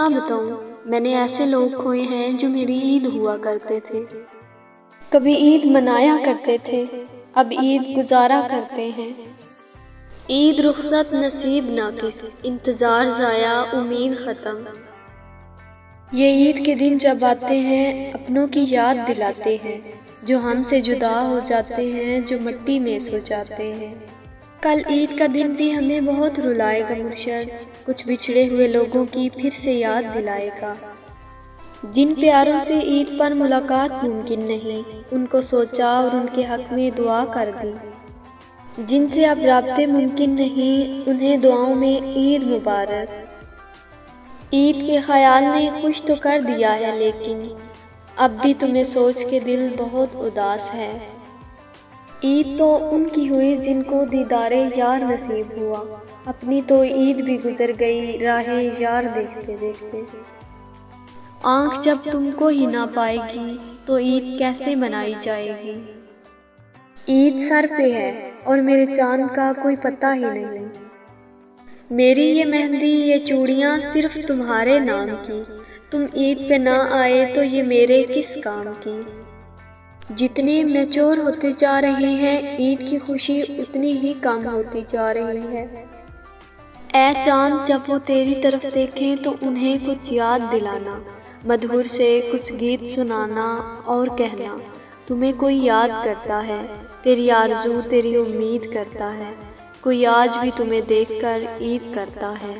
کیا بتاؤں، میں نے ایسے لوگ کھوئے ہیں جو میری عید ہوا کرتے تھے، کبھی عید منایا کرتے تھے، اب عید گزارا کرتے ہیں۔ عید رخصت نصیب ناقص، انتظار ضائع امید ختم۔ یہ عید کے دن جب آتے ہیں اپنوں کی یاد دلاتے ہیں، جو ہم سے جدا ہو جاتے ہیں، جو مٹی میں سو جاتے ہیں۔ کل عید کا دن بھی ہمیں بہت رلائے گا مرشد، کچھ بچھڑے ہوئے لوگوں کی پھر سے یاد دلائے گا۔ جن پیاروں سے عید پر ملاقات ممکن نہیں، ان کو سوچا اور ان کے حق میں دعا کر دی۔ جن سے اب رابطے ممکن نہیں، انہیں دعاؤں میں عید مبارک۔ عید کے خیال نے خوش تو کر دیا ہے، لیکن اب بھی تمہیں سوچ کے دل بہت اداس ہے۔ عید تو ان کی ہوئی جن کو دیدار یار نصیب ہوا، اپنی تو عید بھی گزر گئی راہ یار دیکھتے دیکھتے۔ آنکھ جب تم کو ہی نہ پائے گی تو عید کیسے منائی جائے گی؟ عید سر پہ ہے اور میرے چاند کا کوئی پتہ ہی نہیں۔ میری یہ مہندی یہ چوڑیاں صرف تمہارے نام کی، تم عید پہ نہ آئے تو یہ میرے کس کام کی۔ جتنے میچور ہوتے جا رہے ہیں، عید کی خوشی اتنی ہی کم ہوتی جا رہی ہے۔ اے چاند جب وہ تیری طرف دیکھیں تو انہیں کچھ یاد دلانا، مدھور سے کچھ گیت سنانا اور کہنا تمہیں کوئی یاد کرتا ہے، تیری آرزو تیری امید کرتا ہے، کوئی آج بھی تمہیں دیکھ کر عید کرتا ہے۔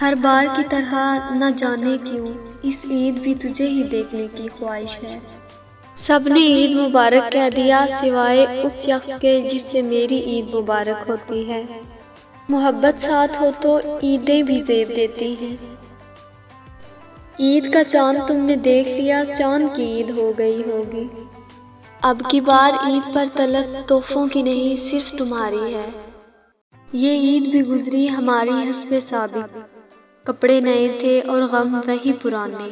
ہر بار کی طرح نہ جانے کیوں اس عید بھی تجھے ہی دیکھنے کی خواہش ہے۔ سب نے عید مبارک کہہ دیا سوائے اس شخص کے جس سے میری عید مبارک ہوتی ہے۔ محبت ساتھ ہو تو عیدیں بھی زیب دیتی ہیں۔ عید کا چاند تم نے دیکھ لیا، چاند کی عید ہو گئی ہوگی۔ اب کی بار عید پر طلب تحفوں کی نہیں صرف تمہاری ہے۔ یہ عید بھی گزری ہماری حسب سابق، کپڑے نئے تھے اور غم وہی پرانے۔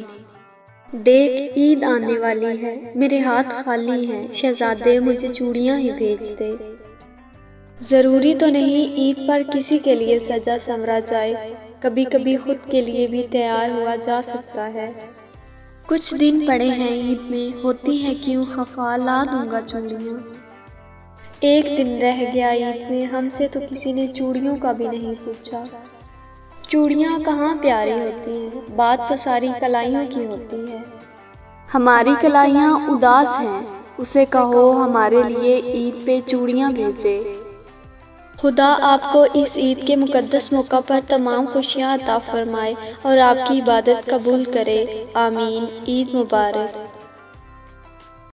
دیکھ عید آنے والی ہے، میرے ہاتھ خالی ہیں، شہزادے مجھے چوڑیاں ہی بھیج دے۔ ضروری تو نہیں عید پر کسی کے لیے سجا سنورا جائے، کبھی کبھی خود کے لیے بھی تیار ہوا جا سکتا ہے۔ کچھ دن پڑے ہیں عید میں، ہوتی ہے کیوں خفا، لا دوں گا چوڑیاں۔ ایک دن رہ گیا عید میں، ہم سے تو کسی نے چوڑیوں کا بھی نہیں پوچھا۔ چوڑیاں کہاں پیاری ہوتی ہیں، بات تو ساری کلائیوں کی ہوتی ہے۔ ہماری کلائیاں اداس ہیں، اسے کہو ہمارے لیے عید پہ چوڑیاں بھیجے۔ خدا آپ کو اس عید کے مقدس موقع پر تمام خوشیاں عطا فرمائے اور آپ کی عبادت قبول کرے، آمین۔ عید مبارک۔